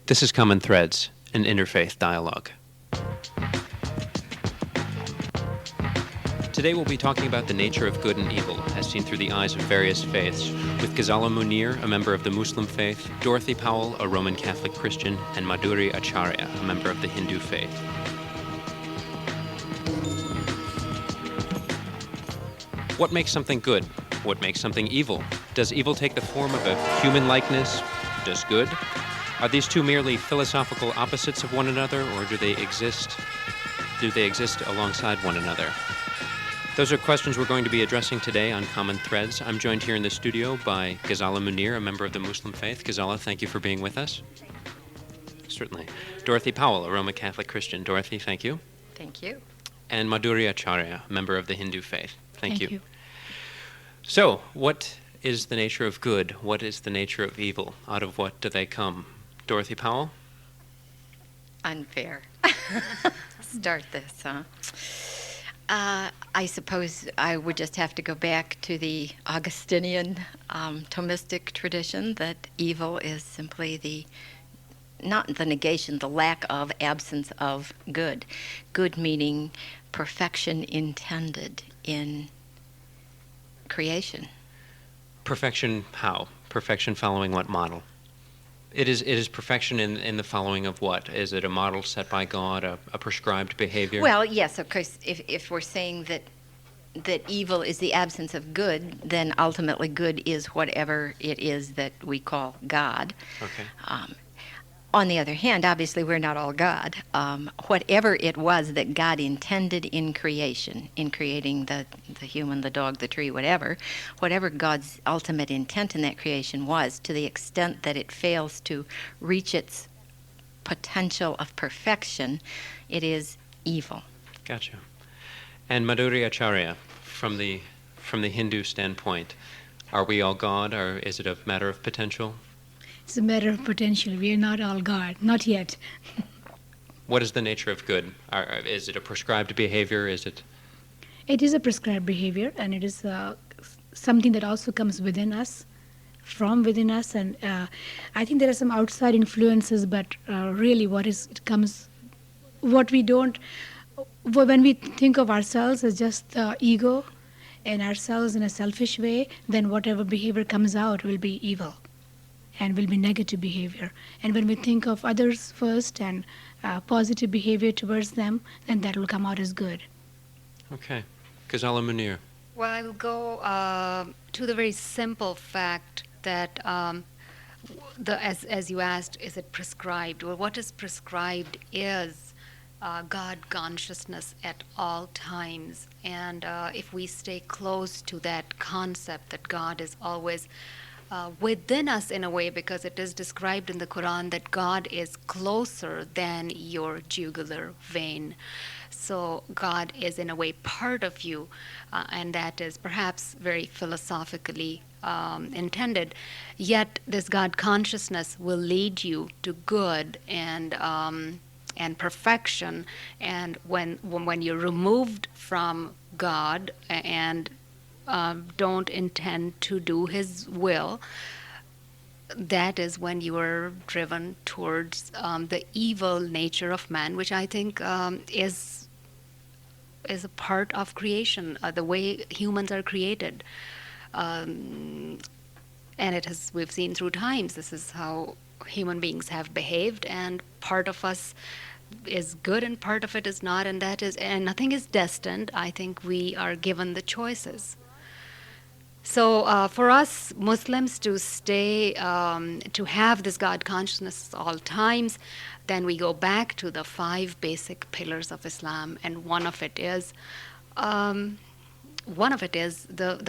This is Common Threads, an interfaith dialogue. Today we'll be talking about the nature of good and evil, as seen through the eyes of various faiths, with Ghazala Munir, a member of the Muslim faith, Dorothy Powell, a Roman Catholic Christian, and Madhuri Acharya, a member of the Hindu faith. What makes something good? What makes something evil? Does evil take the form of a human likeness? Does good? Are these two merely philosophical opposites of one another, or do they exist alongside one another? Those are questions we're going to be addressing today on Common Threads. I'm joined here in the studio by Ghazala Munir, a member of the Muslim faith. Ghazala, thank you for being with us. Certainly. Dorothy Powell, a Roman Catholic Christian. Dorothy, thank you. Thank you. And Madhuri Acharya, a member of the Hindu faith. Thank you. So, what is the nature of good? What is the nature of evil? Out of what do they come? Dorothy Powell? Unfair. Start this, huh? I suppose I would just have to go back to the Augustinian Thomistic tradition that evil is simply not the negation, the lack of, absence of good. Good meaning perfection intended in creation. Perfection how? Perfection following what model? It is perfection in the following of what? Is it a model set by God, a prescribed behavior? Well, yes, of course, if we're saying that evil is the absence of good, then ultimately good is whatever it is that we call God. Okay. On the other hand, obviously we're not all God. Whatever it was that God intended in creation, in creating the human, the dog, the tree, whatever God's ultimate intent in that creation was, to the extent that it fails to reach its potential of perfection, it is evil. Gotcha. And Madhuri Acharya, from the Hindu standpoint, are we all God, or is it a matter of potential? It's a matter of potential. We are not all God, not yet. What is the nature of good? Is it a prescribed behavior? Is it? It is a prescribed behavior, and it is something that also comes within us, from within us. And I think there are some outside influences, but really when we think of ourselves as just ego and ourselves in a selfish way, then whatever behavior comes out will be evil and will be negative behavior. And when we think of others first and positive behavior towards them, then that will come out as good. Okay. Ghazala Munir. Well, I will go to the very simple fact that, as you asked, is it prescribed? Well, what is prescribed is God consciousness at all times. And if we stay close to that concept that God is always within us in a way, because it is described in the Quran that God is closer than your jugular vein. So God is in a way part of you, and that is perhaps very philosophically intended. Yet this God consciousness will lead you to good and perfection. And when you're removed from God and don't intend to do His will, that is when you are driven towards the evil nature of man, which I think is a part of creation, the way humans are created. And we've seen through times, this is how human beings have behaved, and part of us is good and part of it is not, and nothing is destined. I think we are given the choices. So for us Muslims to stay, to have this God consciousness at all times, then we go back to the 5 basic pillars of Islam, and one of it is the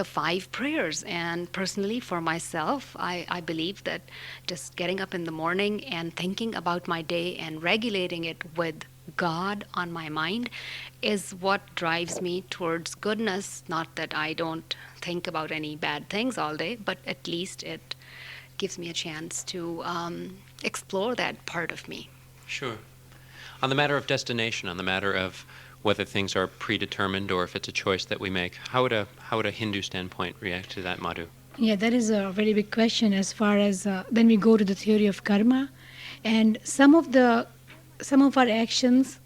5 prayers. And personally, for myself, I believe that just getting up in the morning and thinking about my day and regulating it with God on my mind is what drives me towards goodness. Not that I don't think about any bad things all day, but at least it gives me a chance to explore that part of me. Sure. On the matter of destination, on the matter of whether things are predetermined or if it's a choice that we make, how would a Hindu standpoint react to that, Madhu? Yeah, that is a very big question as far as when we go to the theory of karma. And some of our actions,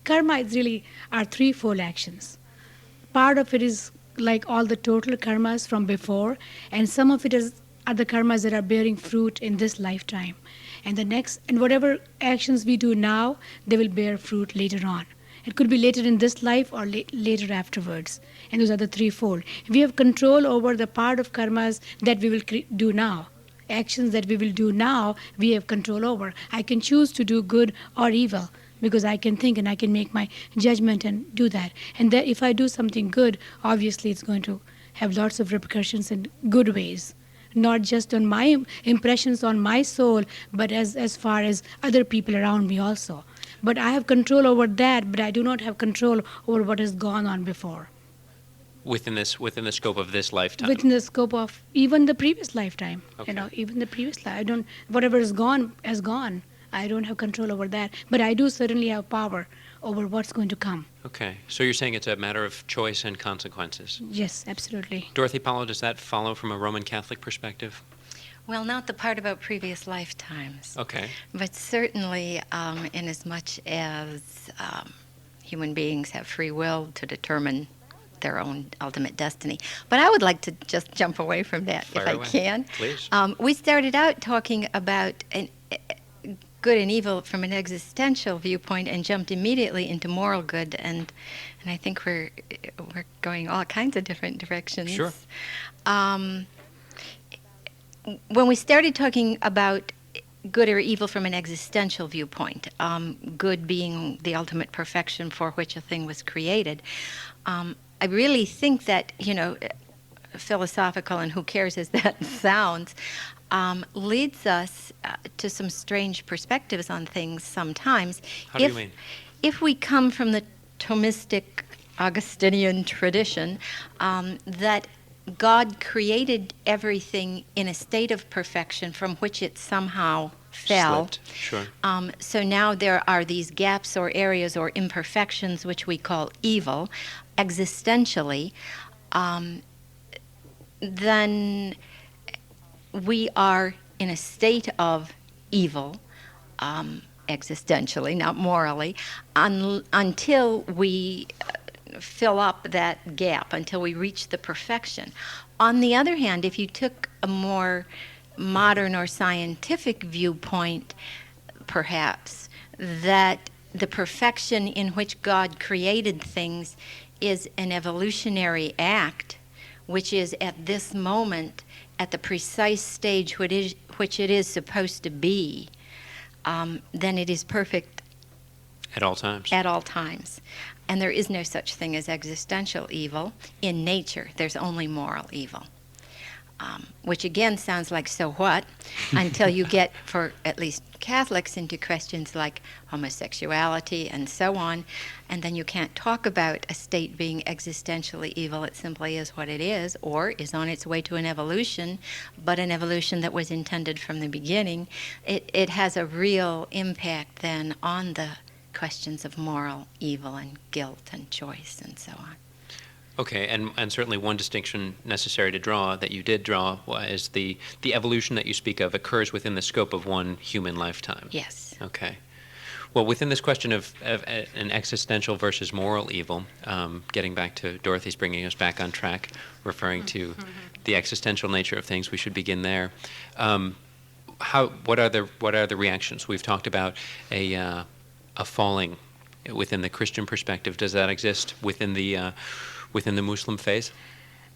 karma is really are threefold actions. Part of it is like all the total karmas from before, and some of it are the karmas that are bearing fruit in this lifetime. And whatever actions we do now, they will bear fruit later on. It could be later in this life or later afterwards. And those are the threefold. We have control over the part of karmas that we will do now. Actions that we will do now, we have control over. I can choose to do good or evil because I can think and I can make my judgment and do that. And that if I do something good, obviously it's going to have lots of repercussions in good ways. Not just on my impressions on my soul, but as far as other people around me also. But I have control over that, but I do not have control over what has gone on before. Within the scope of this lifetime. Within the scope of even the previous lifetime. Okay. Even the previous life. Whatever is gone has gone. I don't have control over that. But I do certainly have power over what's going to come. Okay. So you're saying it's a matter of choice and consequences. Yes, absolutely. Dorothy Paulo, does that follow from a Roman Catholic perspective? Well, not the part about previous lifetimes. Okay. But certainly, in as much as human beings have free will to determine their own ultimate destiny. But I would like to just jump away from that, Fire if I away. can. Please. We started out talking about good and evil from an existential viewpoint and jumped immediately into moral good, and I think we're going all kinds of different directions. Sure. When we started talking about good or evil from an existential viewpoint, good being the ultimate perfection for which a thing was created, I really think that, philosophical and who cares as that sounds, leads us to some strange perspectives on things sometimes. How do you mean? If we come from the Thomistic Augustinian tradition, that God created everything in a state of perfection from which it somehow fell. Slipped. Sure. So now there are these gaps or areas or imperfections which we call evil existentially. Then we are in a state of evil existentially, not morally, until we fill up that gap, until we reach the perfection. On the other hand, if you took a more modern or scientific viewpoint, perhaps, that the perfection in which God created things is an evolutionary act, which is at this moment at the precise stage which it is supposed to be, then it is perfect At all times. at all times. And there is no such thing as existential evil in nature. There's only moral evil. Which again sounds like so what, until you get, for at least Catholics, into questions like homosexuality and so on, and then you can't talk about a state being existentially evil. It simply is what it is, or is on its way to an evolution, but an evolution that was intended from the beginning. It has a real impact then on the questions of moral evil and guilt and choice and so on. Okay, and certainly one distinction necessary to draw, that you did draw, is the evolution that you speak of occurs within the scope of one human lifetime. Yes. Okay. Well, within this question of an existential versus moral evil, getting back to Dorothy's bringing us back on track, referring to the existential nature of things, we should begin there. What are the reactions? We've talked about a falling within the Christian perspective. Does that exist within the Muslim faith?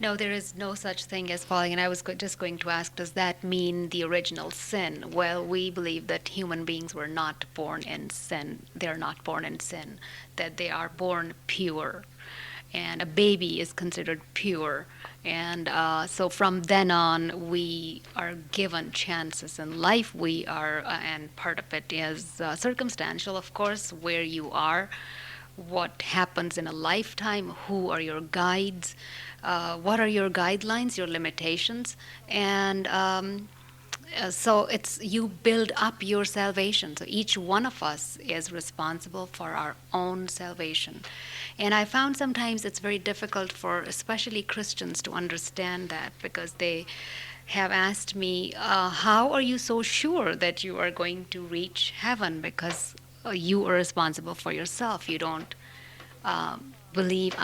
No, there is no such thing as falling. And I was just going to ask, does that mean the original sin? Well, we believe that human beings were not born in sin. They're not born in sin, that they are born pure. And a baby is considered pure. And so from then on, we are given chances in life. We are, and part of it is circumstantial, of course, where you are, what happens in a lifetime, who are your guides, what are your guidelines, your limitations, and so it's you build up your salvation. So each one of us is responsible for our own salvation. And I found sometimes it's very difficult for especially Christians to understand that, because they have asked me, how are you so sure that you are going to reach heaven? Because you are responsible for yourself. You don't believe.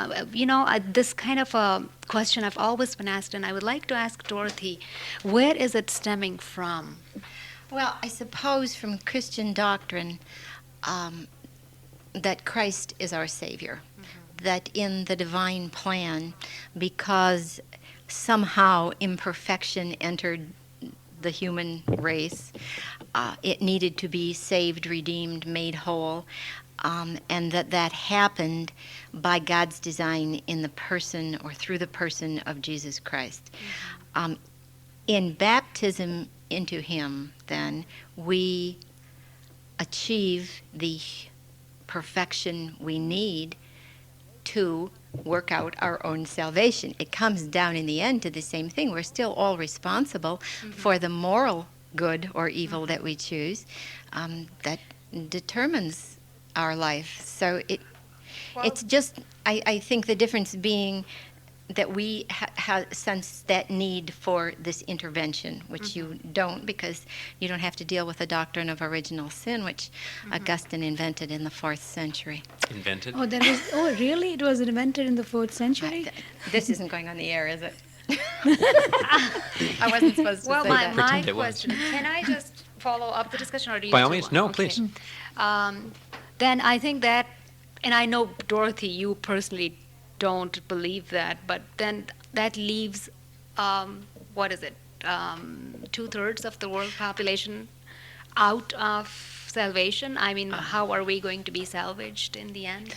This kind of a question I've always been asked, and I would like to ask Dorothy, where is it stemming from? Well, I suppose from Christian doctrine that Christ is our Savior, that in the divine plan, because somehow imperfection entered the human race, it needed to be saved, redeemed, made whole, and that happened by God's design in the person or through the person of Jesus Christ. In baptism into Him, then, we achieve the perfection we need to work out our own salvation. It comes down in the end to the same thing. We're still all responsible for the moral good or evil that we choose that determines our life. So it's just, I think the difference being that we sense that need for this intervention, which you don't, because you don't have to deal with the doctrine of original sin, which Augustine invented in the 4th century. Invented? Oh, really? It was invented in the 4th century? This isn't going on the air, is it? I wasn't supposed to Well, say my that. Pretend it was. question, can I just follow up the discussion, or do you By all two means, want- no, okay. please. Then I think that, and I know, Dorothy, you personally don't believe that, but then that leaves, what is it, 2/3 of the world population out of salvation. I mean, how are we going to be salvaged in the end?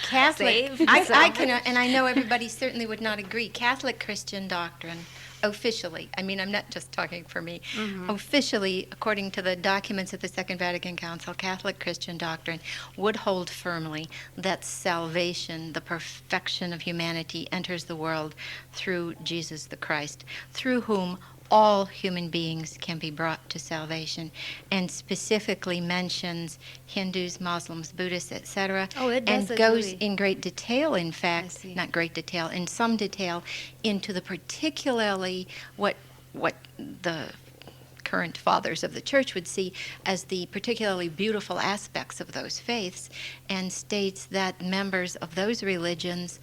Catholic, Saved, I can, and I know everybody certainly would not agree. Catholic Christian doctrine, officially, I mean, I'm not just talking for me, officially, according to the documents of the Second Vatican Council, Catholic Christian doctrine would hold firmly that salvation, the perfection of humanity, enters the world through Jesus the Christ, through whom all human beings can be brought to salvation, and specifically mentions Hindus, Muslims, Buddhists, etc. Oh, it does and goes really. in great detail, in I fact, see. not great detail, in some detail, into the particularly what the current fathers of the church would see as the particularly beautiful aspects of those faiths, and states that members of those religions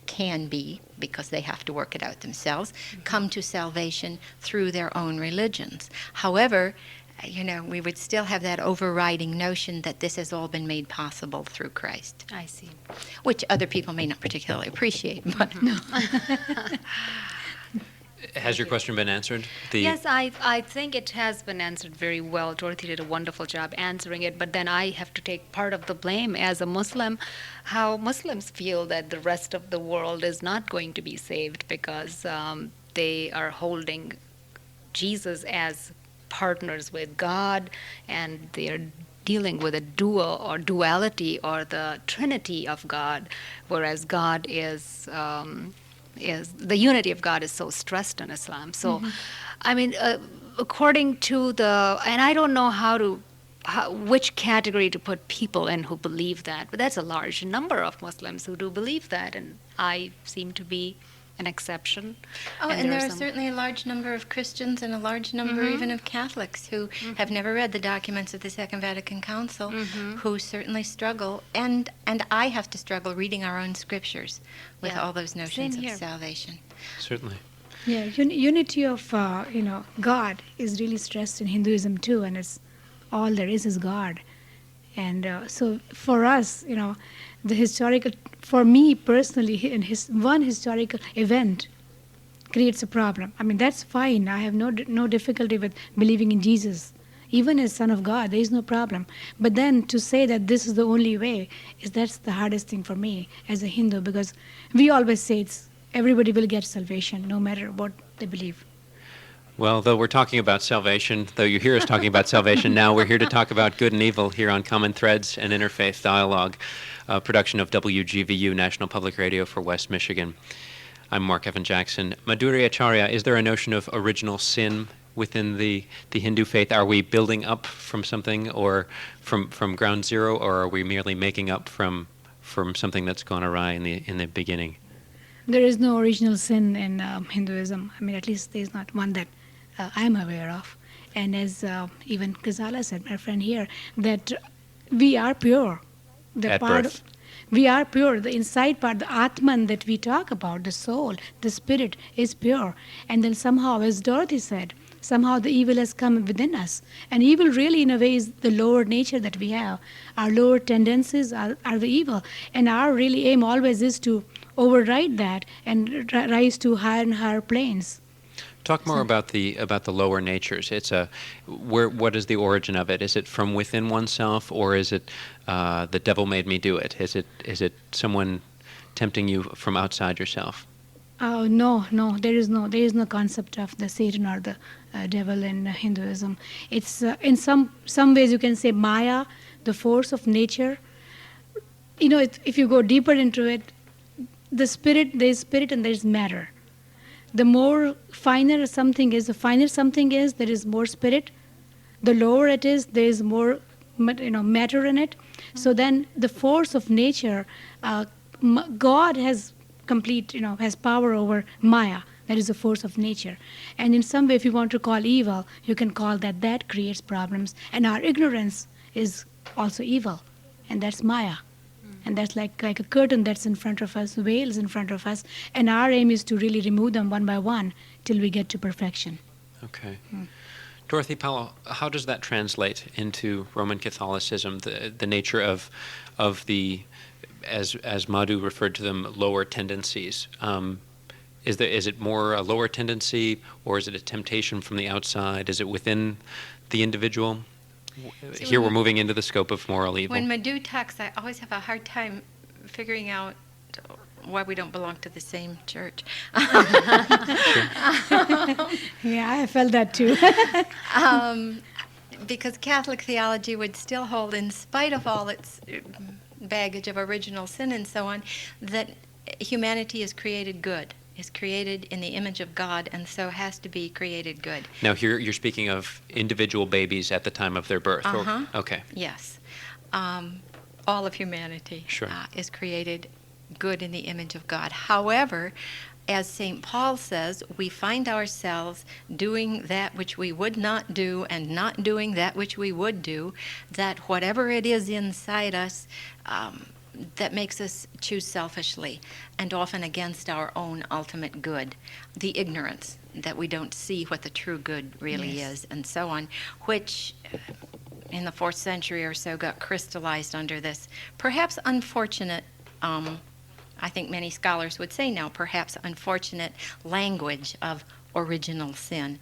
can be, because they have to work it out themselves, come to salvation through their own religions. However, we would still have that overriding notion that this has all been made possible through Christ, I see. which other people may not particularly appreciate, but Has your question been answered? Yes, I think it has been answered very well. Dorothy did a wonderful job answering it, but then I have to take part of the blame as a Muslim, how Muslims feel that the rest of the world is not going to be saved because they are holding Jesus as partners with God, and they are dealing with a dual or duality or the Trinity of God, whereas God is the unity of God is so stressed in Islam. So, I mean, according to and I don't know which category to put people in who believe that, but that's a large number of Muslims who do believe that, and I seem to be an exception. and there are some- certainly a large number of Christians and a large number even of Catholics who have never read the documents of the Second Vatican Council, who certainly struggle, and I have to struggle reading our own scriptures with Yeah. all those notions Same of here. salvation. Certainly. Yeah, unity of God is really stressed in Hinduism too, and it's all there is God. And so for us, the historical, for me personally, one historical event creates a problem. I mean, that's fine. I have no difficulty with believing in Jesus. Even as Son of God, there is no problem. But then to say that this is the only way, that's the hardest thing for me as a Hindu, because we always say everybody will get salvation no matter what they believe. Well, though we're talking about salvation, though you hear us talking about salvation now, we're here to talk about good and evil here on Common Threads and Interfaith Dialogue, a production of WGVU, National Public Radio for West Michigan. I'm Marc Evan Jackson. Madhuri Acharya, is there a notion of original sin within the Hindu faith? Are we building up from something, or from ground zero, or are we merely making up from something that's gone awry in the beginning? There is no original sin in Hinduism. I mean, at least there is not one that I'm aware of. And as even Ghazala said, my friend here, that we are pure. The At part birth. we are pure. The inside part, the Atman that we talk about, the soul, the spirit is pure. And then somehow, as Dorothy said, somehow the evil has come within us. And evil really, in a way, is the lower nature that we have. Our lower tendencies are the evil. And our really aim always is to override that and rise to higher and higher planes. Talk more about the lower natures. It's what is the origin of it? Is it from within oneself, or is it the devil made me do it? Is it someone tempting you from outside yourself? No, there is no concept of the Satan or the devil in Hinduism. It's in some ways you can say Maya, the force of nature. You know, if you go deeper into it, there is spirit and there is matter. The more finer something is, there is more spirit. The lower it is, there is more, matter in it. So then, the force of nature, God has complete, has power over Maya. That is the force of nature. And in some way, if you want to call evil, you can call that creates problems. And our ignorance is also evil, and that's Maya. And that's like a curtain that's in front of us, veils in front of us. And our aim is to really remove them one by one till we get to perfection. Okay. Dorothy Powell, how does that translate into Roman Catholicism, the nature of the, as Madhu referred to them, lower tendencies? Is it more a lower tendency, or is it a temptation from the outside? Is it within the individual? Here we're moving into the scope of moral evil. When Madhu talks, I always have a hard time figuring out why we don't belong to the same church. Yeah, I felt that too. Because Catholic theology would still hold, in spite of all its baggage of original sin and so on, that humanity is created good, is created in the image of God, and so has to be created good. Now, here you're speaking of individual babies at the time of their birth. Uh-huh. Okay. Yes. All of humanity Sure. Is created good in the image of God. However, as St. Paul says, we find ourselves doing that which we would not do and not doing that which we would do, that whatever it is inside us that makes us choose selfishly and often against our own ultimate good, the ignorance that we don't see what the true good really is, and so on, which in the 4th century or so got crystallized under this perhaps unfortunate, I think many scholars would say now, perhaps unfortunate language of original sin.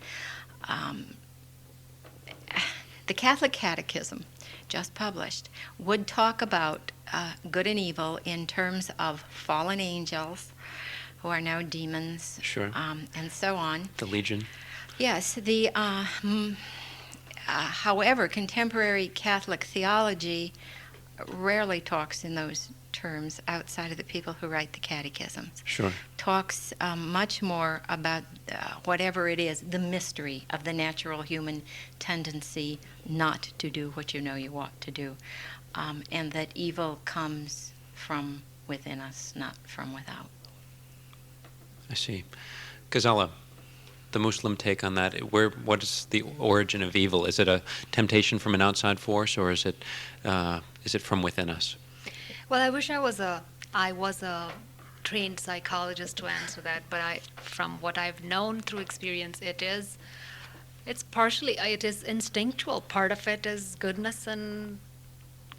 The Catholic Catechism, just published, would talk about good and evil in terms of fallen angels, who are now demons, Sure. and so on. The Legion. Yes, however, contemporary Catholic theology rarely talks in those terms outside of the people who write the catechisms. Sure. Talks much more about whatever it is, the mystery of the natural human tendency not to do what you know you ought to do, and that evil comes from within us, not from without. I see. Ghazala, the Muslim take on that. What is the origin of evil? Is it a temptation from an outside force, or is it from within us? Well, I wish I was a trained psychologist to answer that, but from what I've known through experience, it is instinctual. Part of it is goodness, and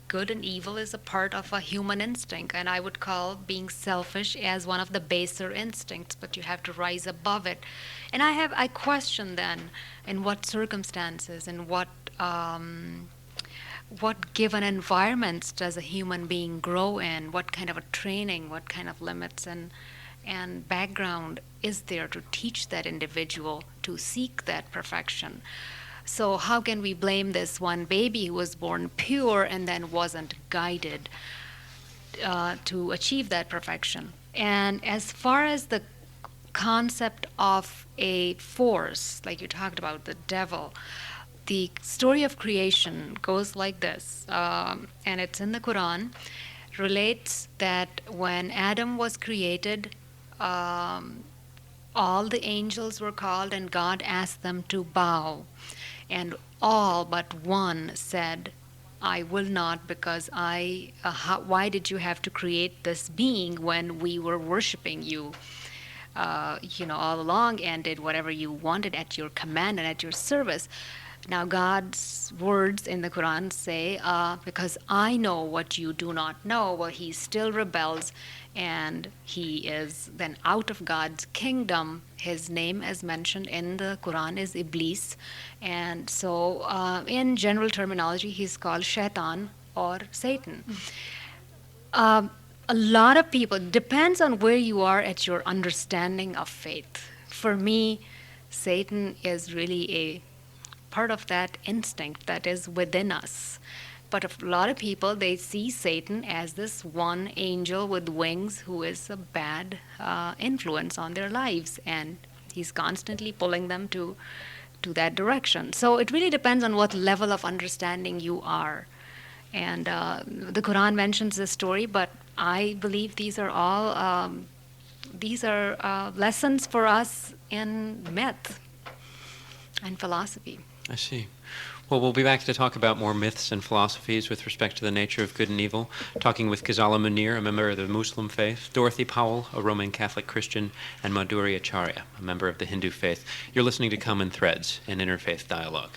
good and evil is a part of a human instinct, and I would call being selfish as one of the baser instincts, but you have to rise above it. And I question then, in what circumstances, in what given environments does a human being grow in? What kind of a training, what kind of limits and background is there to teach that individual to seek that perfection? So how can we blame this one baby who was born pure and then wasn't guided to achieve that perfection? And as far as the concept of a force, like you talked about, the devil, the story of creation goes like this, and it's in the Quran, relates that when Adam was created, all the angels were called, and God asked them to bow. And all but one said, I will not, because why did you have to create this being when we were worshiping you, all along, and did whatever you wanted at your command and at your service? Now, God's words in the Quran say, because I know what you do not know. Well, he still rebels, and he is then out of God's kingdom. His name, as mentioned in the Quran, is Iblis. And so, in general terminology, he's called Shaitan or Satan. A lot of people, depends on where you are at your understanding of faith. For me, Satan is really a part of that instinct that is within us. But a lot of people, they see Satan as this one angel with wings who is a bad influence on their lives, and he's constantly pulling them to that direction. So it really depends on what level of understanding you are. And the Quran mentions this story, but I believe these are all lessons for us in myth and philosophy. I see. Well, we'll be back to talk about more myths and philosophies with respect to the nature of good and evil, talking with Ghazala Munir, a member of the Muslim faith, Dorothy Powell, a Roman Catholic Christian, and Madhuri Acharya, a member of the Hindu faith. You're listening to Common Threads, an interfaith dialogue.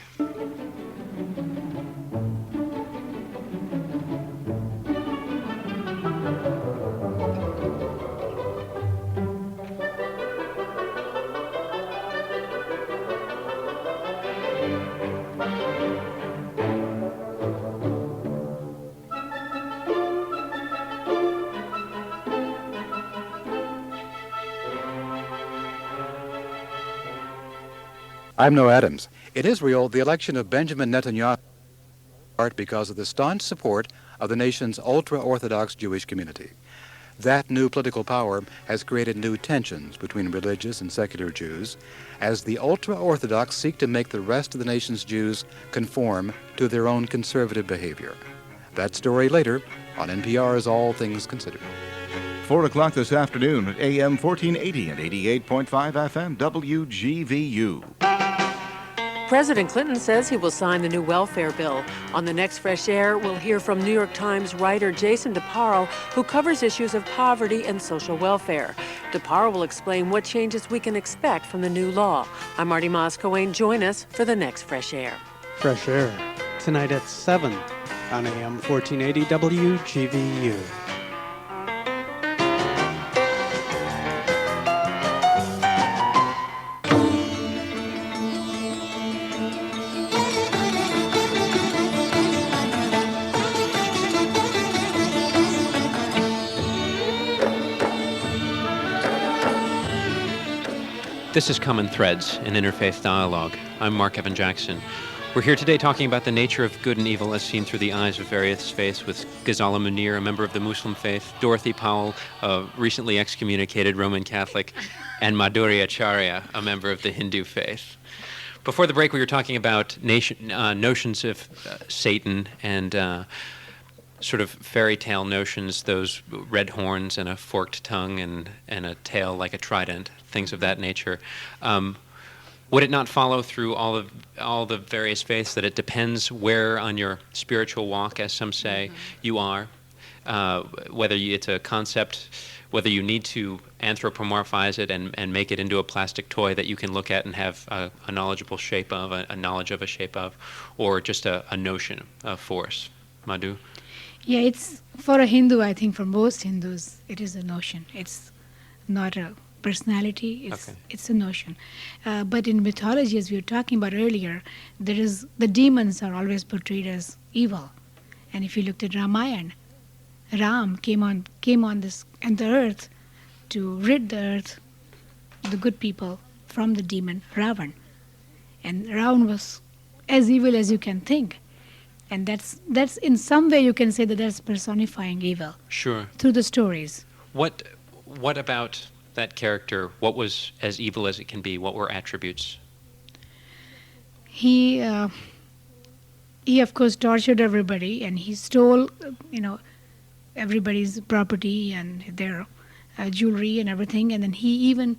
I'm Noah Adams. In Israel, the election of Benjamin Netanyahu because of the staunch support of the nation's ultra-Orthodox Jewish community. That new political power has created new tensions between religious and secular Jews as the ultra-Orthodox seek to make the rest of the nation's Jews conform to their own conservative behavior. That story later on NPR's All Things Considered. 4 o'clock this afternoon at AM 1480 and 88.5 FM WGVU. President Clinton says he will sign the new welfare bill. On the next Fresh Air, we'll hear from New York Times writer Jason DeParo, who covers issues of poverty and social welfare. DeParo will explain what changes we can expect from the new law. I'm Marty Moscowain. Join us for the next Fresh Air. Fresh Air, tonight at 7 on AM 1480 WGVU. This is Common Threads, an interfaith dialogue. I'm Marc Evan Jackson. We're here today talking about the nature of good and evil as seen through the eyes of various faiths with Ghazala Munir, a member of the Muslim faith, Dorothy Powell, a recently excommunicated Roman Catholic, and Madhuri Acharya, a member of the Hindu faith. Before the break, we were talking about notions of Satan and sort of fairy tale notions, those red horns and a forked tongue and a tail like a trident, things of that nature. Would it not follow through all the various faiths that it depends where on your spiritual walk, as some say, you are, whether it's a concept, whether you need to anthropomorphize it and make it into a plastic toy that you can look at and have a knowledgeable shape of, a knowledge of a shape of, or just a notion, a force? Madhu? Yeah, it's for a Hindu, I think for most Hindus, it is a notion. It's not a personality, it's a notion. But in mythology, as we were talking about earlier, the demons are always portrayed as evil. And if you looked at Ramayana, Ram came on this and the earth to rid the earth, the good people, from the demon Ravan. And Ravan was as evil as you can think. And that's in some way you can say that that's personifying evil. Sure. Through the stories. What about that character? What was as evil as it can be? What were attributes? He of course tortured everybody, and he stole, everybody's property and their jewelry and everything, and then he even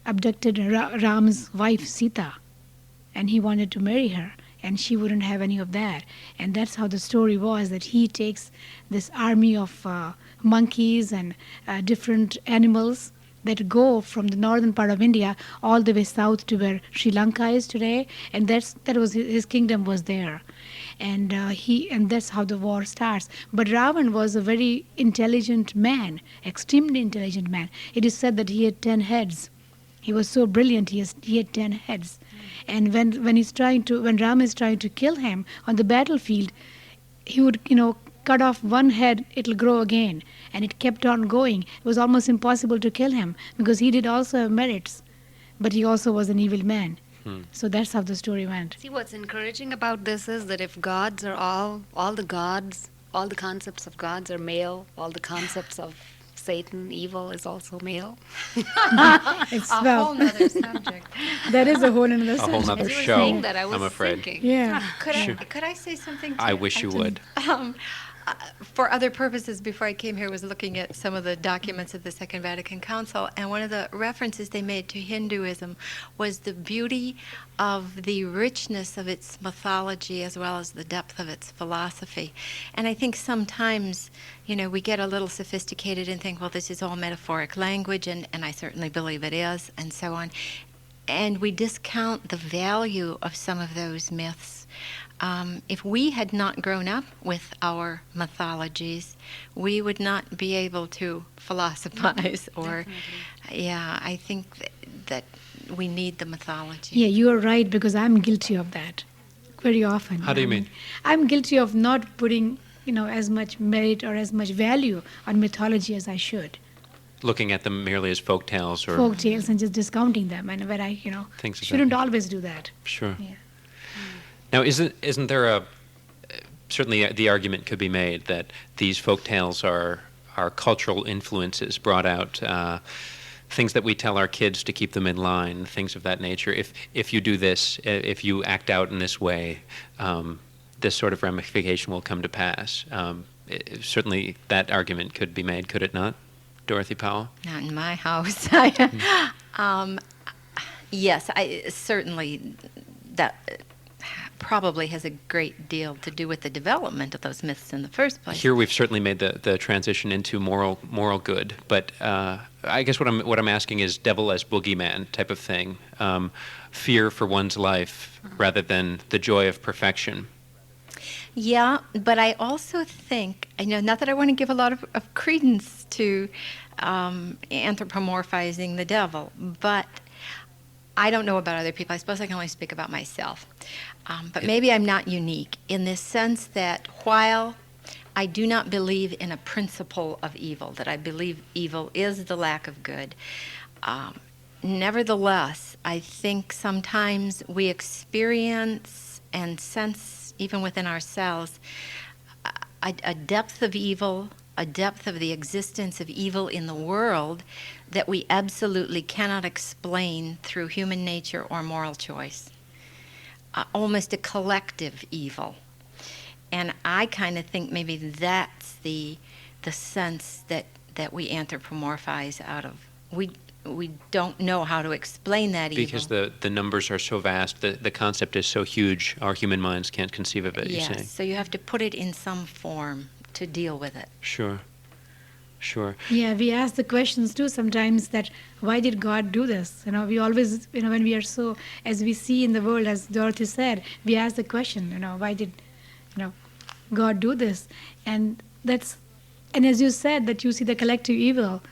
abducted Ram's wife Sita, and he wanted to marry her, and she wouldn't have any of that. And that's how the story was, that he takes this army of monkeys and different animals that go from the northern part of India all the way south to where Sri Lanka is today, and that was his kingdom was there, and that's how the war starts. But Ravan was a very intelligent man, extremely intelligent man. It is said that he had 10 heads. He was so brilliant. He had 10 heads, and when Ram is trying to kill him on the battlefield, he would cut off one head, it'll grow again, and it kept on going. It was almost impossible to kill him because he did also have merits, but he also was an evil man. So that's how the story went. See, what's encouraging about this is that if gods are all the gods, all the concepts of gods are male, all the concepts of Satan, evil, is also male. It's A whole nother subject. that is a whole another A whole subject. nother As you were show, saying that, I was I'm afraid. thinking. Yeah. Could I say something? I wish you would. For other purposes, before I came here, was looking at some of the documents of the Second Vatican Council, and one of the references they made to Hinduism was the beauty of the richness of its mythology as well as the depth of its philosophy. And I think sometimes, we get a little sophisticated and think, well, this is all metaphoric language, and I certainly believe it is, and so on. And we discount the value of some of those myths. If we had not grown up with our mythologies, we would not be able to philosophize or, I think that we need the mythology. Yeah, you are right, because I'm guilty of that very often. How do you mean? I'm guilty of not putting, as much merit or as much value on mythology as I should. Looking at them merely as folk tales or Folk tales and just discounting them, and where I, things of that shouldn't nature. always do that. Sure. Yeah. Now, isn't there certainly the argument could be made that these folk tales are cultural influences brought out, things that we tell our kids to keep them in line, things of that nature. If you do this, if you act out in this way, this sort of ramification will come to pass. Certainly that argument could be made, could it not, Dorothy Powell? Not in my house. Yes, certainly that probably has a great deal to do with the development of those myths in the first place. Here we've certainly made the transition into moral good, but I guess what I'm asking is devil as boogeyman type of thing, fear for one's life rather than the joy of perfection. Yeah, but I also think, not that I want to give a lot of credence to anthropomorphizing the devil, but I don't know about other people. I suppose I can only speak about myself. But maybe I'm not unique in this sense that while I do not believe in a principle of evil, that I believe evil is the lack of good, nevertheless, I think sometimes we experience and sense, even within ourselves, a depth of evil, a depth of the existence of evil in the world that we absolutely cannot explain through human nature or moral choice. Almost a collective evil. And I kind of think maybe that's the sense that we anthropomorphize out of. We don't know how to explain that evil. Because the numbers are so vast, the concept is so huge, our human minds can't conceive of it, you say? Yes, so you have to put it in some form to deal with it. Sure. Yeah, we ask the questions too sometimes that why did God do this? We always, when we are so, as we see in the world, as Dorothy said, we ask the question, why did, God do this? And as you said, that you see the collective evil,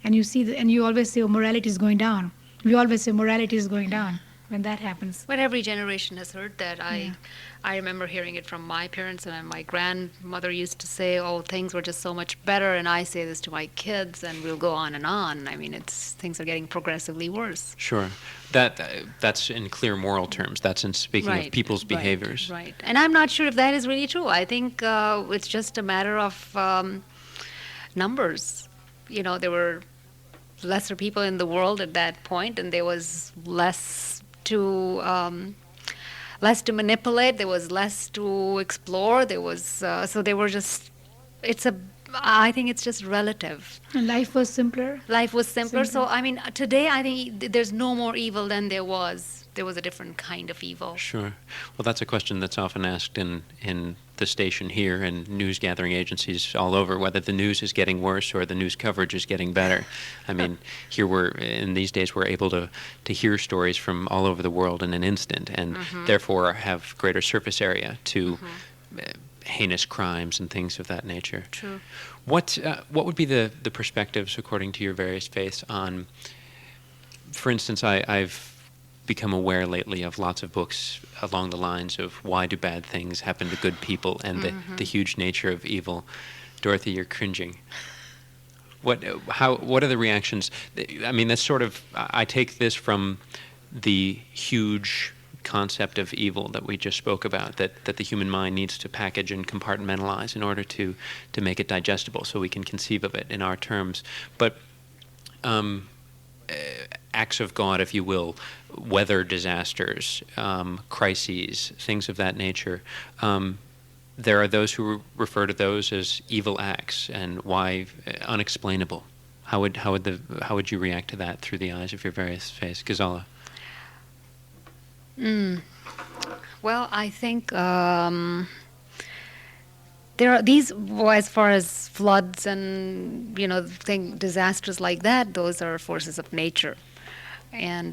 and you always say, oh, morality is going down. We always say morality is going down when that happens. But every generation has heard that. I remember hearing it from my parents, and my grandmother used to say, oh, things were just so much better, and I say this to my kids, and we'll go on and on. I mean, things are getting progressively worse. Sure. That's in clear moral terms. That's in speaking of people's behaviors. Right. And I'm not sure if that is really true. I think it's just a matter of numbers. There were lesser people in the world at that point, and there was less to manipulate, there was less to explore, there was so they were just, it's a I think it's just relative. And life was simpler. Life was simpler. So, I mean, today I think there's no more evil than there was. There was a different kind of evil. Sure. Well, that's a question that's often asked in the station here and news gathering agencies all over, whether the news is getting worse or the news coverage is getting better. I mean, here in these days, we're able to hear stories from all over the world in an instant, and therefore have greater surface area to heinous crimes and things of that nature. True. What would be the perspectives, according to your various faiths, on, for instance, I've become aware lately of lots of books along the lines of why do bad things happen to good people and the huge nature of evil. Dorothy, you're cringing. What are the reactions? I mean, that's sort of, I take this from the huge concept of evil that we just spoke about, that the human mind needs to package and compartmentalize in order to make it digestible so we can conceive of it in our terms. But acts of God, if you will, weather disasters, crises, things of that nature, there are those who refer to those as evil acts, and why unexplainable. How would you react to that through the eyes of your various faiths? Ghazala. Well, I think there are these, as far as floods and disasters like that, those are forces of nature, and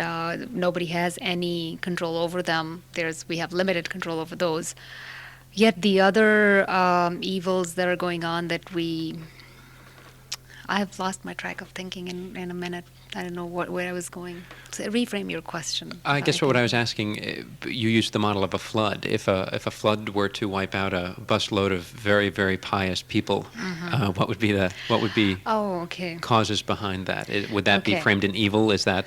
nobody has any control over them. We have limited control over those. Yet the other evils that are going on I've lost my track of thinking in a minute. I don't know where I was going. So reframe your question. I guess what I was asking, you used the model of a flood. If a flood were to wipe out a busload of very, very pious people, what would be causes behind that? Would that be framed in evil? Is that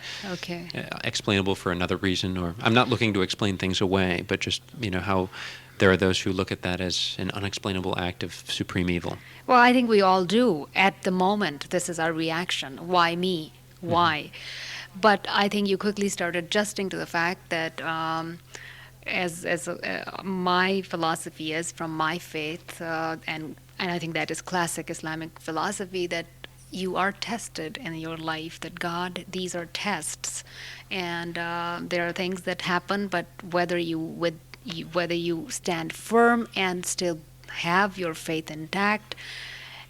explainable for another reason? Or I'm not looking to explain things away, but just how there are those who look at that as an unexplainable act of supreme evil. Well, I think we all do. At the moment, this is our reaction. Why me? Why? But I think you quickly start adjusting to the fact that as my philosophy is from my faith, and I think that is classic Islamic philosophy, that you are tested in your life, that God, these are tests. And there are things that happen, but whether you stand firm and still have your faith intact.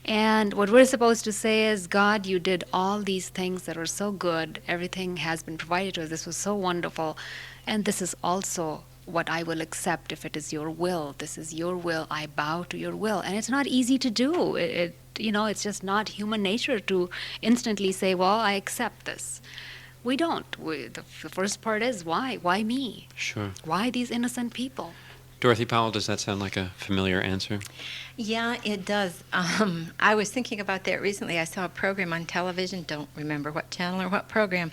And what we're supposed to say is, God, you did all these things that are so good. Everything has been provided to us. This was so wonderful. And this is also what I will accept if it is your will. This is your will. I bow to your will. And it's not easy to do. It's just not human nature to instantly say, well, I accept this. We don't. The first part is, why? Why me? Sure. Why these innocent people? Dorothy Powell, does that sound like a familiar answer? Yeah, it does. I was thinking about that recently. I saw a program on television, don't remember what channel or what program.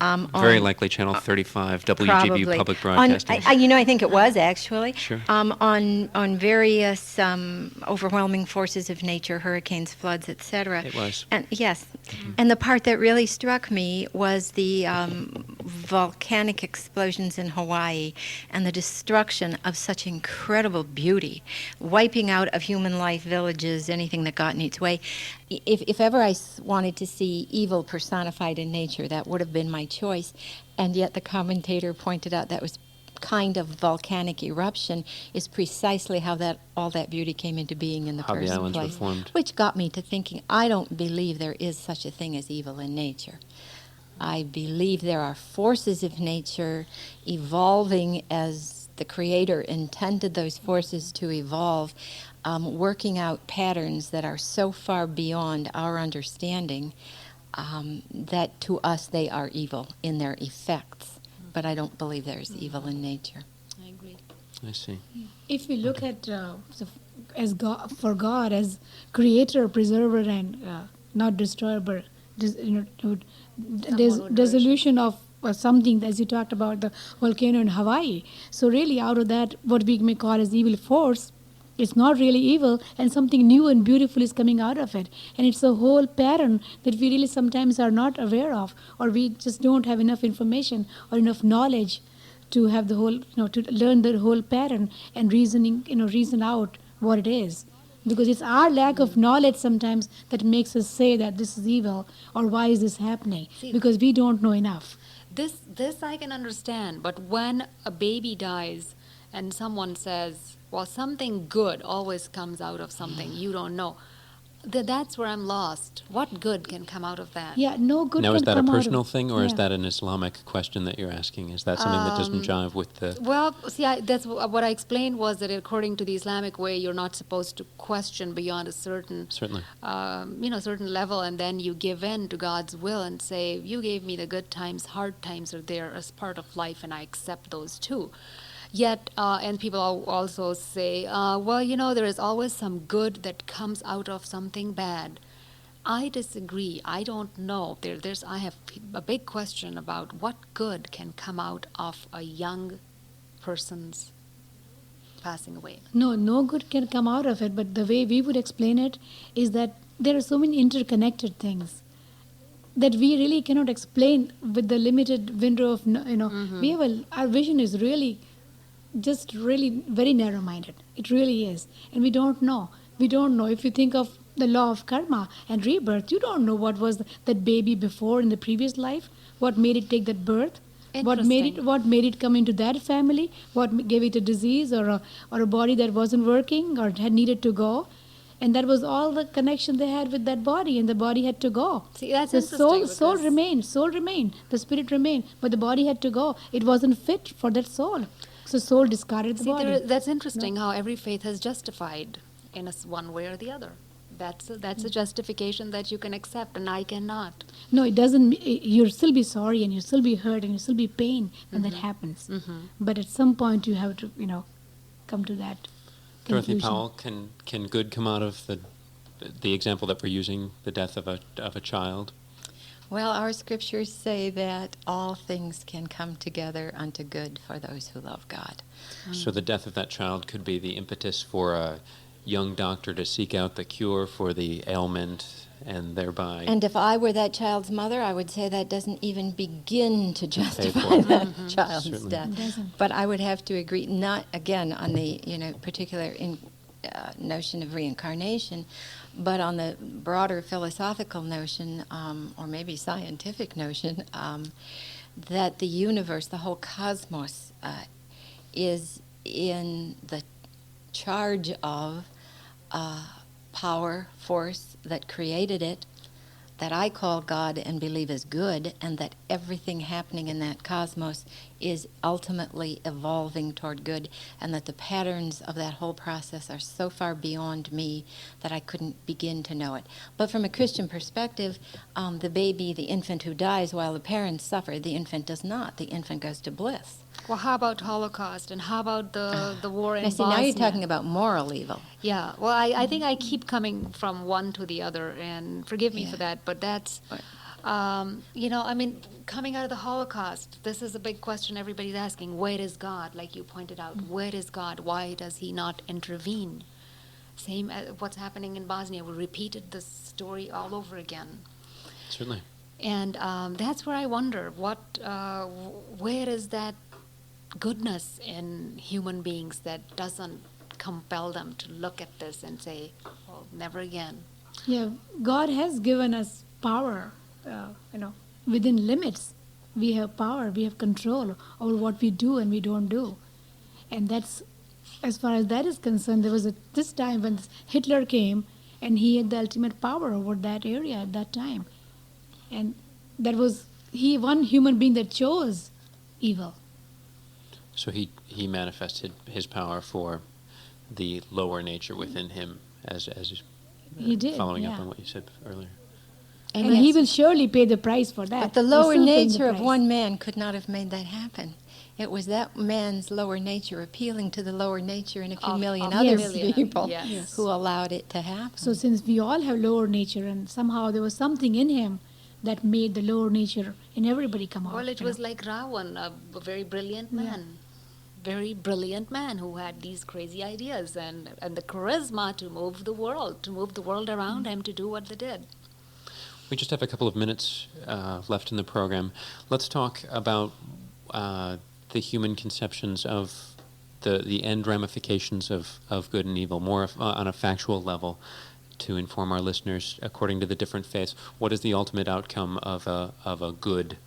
Very likely Channel 35, WGVU Public Broadcasting. I think it was actually. Sure. On various overwhelming forces of nature, hurricanes, floods, etc. It was. And yes, and the part that really struck me was the volcanic explosions in Hawaii and the destruction of such incredible beauty, wiping out of human life, villages, anything that got in its way. If ever I wanted to see evil personified in nature, that would have been my choice. And yet the commentator pointed out that was kind of volcanic eruption is precisely how all that beauty came into being in the first place. How the islands were formed. Which got me to thinking, I don't believe there is such a thing as evil in nature. I believe there are forces of nature evolving as the Creator intended those forces to evolve, working out patterns that are so far beyond our understanding that to us they are evil in their effects. But I don't believe there is evil in nature. I agree. I see. If we look at God as creator, preserver, and not destroyer, but dissolution of something, as you talked about the volcano in Hawaii. So really, out of that, what we may call as evil force, it's not really evil, and something new and beautiful is coming out of it. And it's a whole pattern that we really sometimes are not aware of, or we just don't have enough information or enough knowledge to have the whole, to learn the whole pattern and reason out what it is. Because it's our lack of knowledge sometimes that makes us say that this is evil or why is this happening? See, because we don't know enough. This I can understand, but when a baby dies and someone says, well, something good always comes out of something you don't know, that's where I'm lost. What good can come out of that? Yeah, no good Now, can is that a come out of personal it. thing, or is Yeah. that an Islamic question that you're asking? Is that something that doesn't jive with the... Well, see, that's what I explained was that according to the Islamic way, you're not supposed to question beyond a certain, Certainly. Certain level, and then you give in to God's will and say, "You gave me the good times, hard times are there as part of life, and I accept those too." Yet, and people also say, well, there is always some good that comes out of something bad. I disagree. I don't know. I have a big question about what good can come out of a young person's passing away. No good can come out of it, but the way we would explain it is that there are so many interconnected things that we really cannot explain with the limited window of, we have our vision is really very narrow-minded. It really is. And we don't know. We don't know. If you think of the law of karma and rebirth, you don't know what was that baby before in the previous life, what made it take that birth, what made it come into that family, what gave it a disease or a body that wasn't working or had needed to go. And that was all the connection they had with that body, and the body had to go. See, that's the interesting. soul remained, the spirit remained, but the body had to go. It wasn't fit for that soul. So soul discarded the body. That's interesting how every faith has justified in one way or the other. That's a justification that you can accept, and I cannot. No, it doesn't. You'll still be sorry, and you'll still be hurt, and you'll still be pain when that happens. But at some point, you have to, come to that Dorothy conclusion. Powell, can good come out of the example that we're using, the death of a child? Well, our scriptures say that all things can come together unto good for those who love God. So the death of that child could be the impetus for a young doctor to seek out the cure for the ailment and thereby... And if I were that child's mother, I would say that doesn't even begin to justify for it. that child's Certainly. death. It doesn't. But I would have to agree, not again on the particular notion of reincarnation, but on the broader philosophical notion, or maybe scientific notion, that the universe, the whole cosmos, is in the charge of power, force that created it, that I call God and believe is good, and that everything happening in that cosmos is ultimately evolving toward good, and that the patterns of that whole process are so far beyond me that I couldn't begin to know it. But from a Christian perspective, the baby, the infant who dies while the parents suffer, the infant does not. The infant goes to bliss. Well, how about Holocaust, and how about the war in Now, see, Bosnia? now you're talking about moral evil. Yeah, well, I think I keep coming from one to the other, and forgive me Yeah. for that, but that's, coming out of the Holocaust, this is a big question everybody's asking. Where is God? Like you pointed out, where is God? Why does he not intervene? Same as what's happening in Bosnia. We repeated this story all over again. Certainly. And that's where I wonder, where is that goodness in human beings that doesn't compel them to look at this and say, well, never again. Yeah, God has given us power, within limits. We have power, we have control over what we do and we don't do. And that's, as far as that is concerned, there was this time when Hitler came and he had the ultimate power over that area at that time. And that was one human being that chose evil. So he manifested his power for the lower nature within him, as He did, following up yeah. on what you said earlier. And he will surely pay the price for that. But the He's lower still paying the nature of price. one man could not have made that happen. It was that man's lower nature appealing to the lower nature in a few million of other million, people yes. who allowed it to happen. So since we all have lower nature, and somehow there was something in him that made the lower nature in everybody come out. Well, it was like Ravan, a very brilliant man. Very brilliant man who had these crazy ideas and the charisma to move the world around him to do what they did. We just have a couple of minutes left in the program. Let's talk about the human conceptions of the end ramifications of good and evil, more on a factual level, to inform our listeners according to the different faiths. What is the ultimate outcome of a good,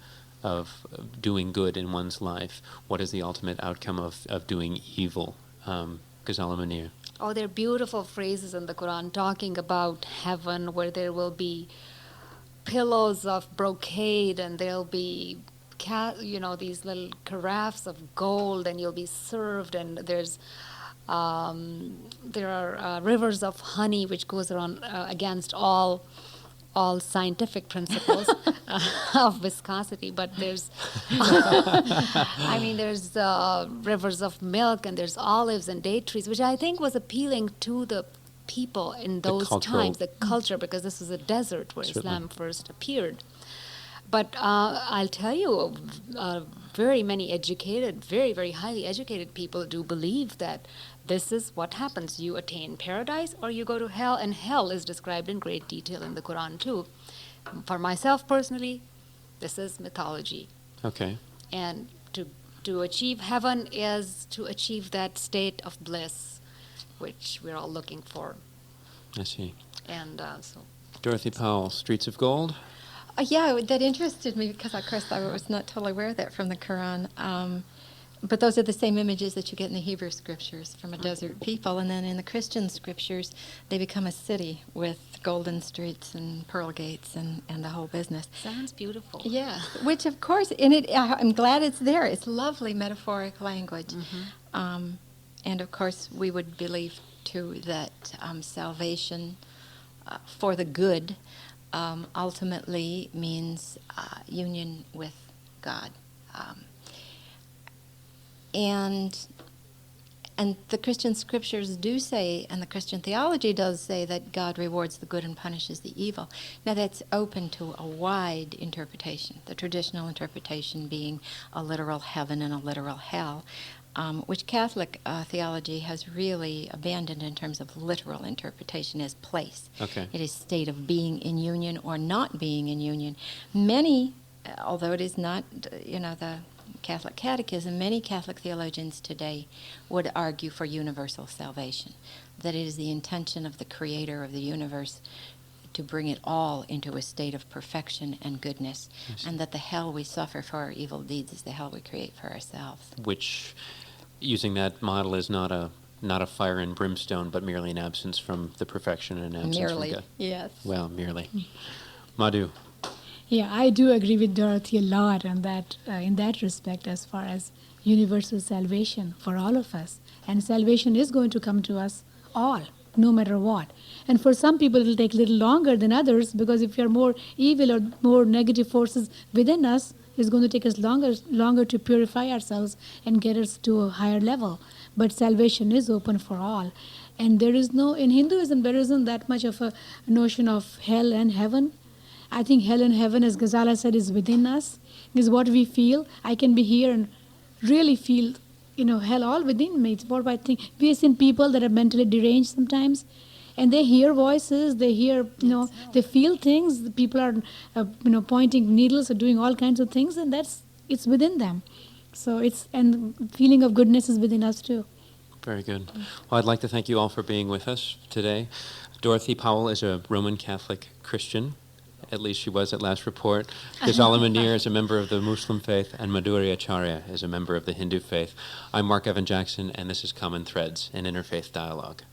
of doing good in one's life? What is the ultimate outcome of doing evil? Ghazala Munir. Oh, there are beautiful phrases in the Quran talking about heaven, where there will be pillows of brocade, and there'll be these little carafes of gold, and you'll be served, and there are rivers of honey, which goes around against all scientific principles of viscosity, but there's there's rivers of milk, and there's olives and date trees, which I think was appealing to the people in those times, the culture, because this was a desert where Islam first appeared. But I'll tell you, very many educated, very, very highly educated people do believe that this is what happens. You attain paradise or you go to hell, and hell is described in great detail in the Quran too. For myself personally, this is mythology. Okay. And to achieve heaven is to achieve that state of bliss, which we're all looking for. I see. And so. Dorothy Powell, Streets of Gold. Yeah, that interested me because, of course, I was not totally aware of that from the Quran. But those are the same images that you get in the Hebrew scriptures from a desert people. And then in the Christian scriptures, they become a city with golden streets and pearl gates and the whole business. Sounds beautiful. Yeah, which, of course, I'm glad it's there. It's lovely metaphoric language. Mm-hmm. And, of course, we would believe, too, that salvation for the good ultimately means union with God. And the Christian scriptures do say, and the Christian theology does say, that God rewards the good and punishes the evil. Now that's open to a wide interpretation, the traditional interpretation being a literal heaven and a literal hell, which Catholic theology has really abandoned in terms of literal interpretation as place. Okay. It is state of being in union or not being in union. Many, although it is not, the Catholic Catechism, many Catholic theologians today would argue for universal salvation, that it is the intention of the Creator of the universe to bring it all into a state of perfection and goodness, and that the hell we suffer for our evil deeds is the hell we create for ourselves. Which, using that model, is not a fire and brimstone, but merely an absence from the perfection and absence from God. Yes. Well, merely. Madhu. Yeah, I do agree with Dorothy a lot on that, in that respect, as far as universal salvation for all of us. And salvation is going to come to us all, no matter what. And for some people, it will take a little longer than others, because if you're more evil or more negative forces within us, it's going to take us longer to purify ourselves and get us to a higher level. But salvation is open for all. And there is in Hinduism, there isn't that much of a notion of hell and heaven. I think hell and heaven, as Ghazala said, is within us, is what we feel. I can be here and really feel, hell all within me. It's what I think. We have seen people that are mentally deranged sometimes, and they hear voices, they hear, they feel things. The people are, pointing needles or doing all kinds of things, and it's within them. So and feeling of goodness is within us too. Very good. Well, I'd like to thank you all for being with us today. Dorothy Powell is a Roman Catholic Christian. At least she was at last report. Ghazala Munir is a member of the Muslim faith, and Madhuri Acharya is a member of the Hindu faith. I'm Marc Evan Jackson, and this is Common Threads, an interfaith dialogue.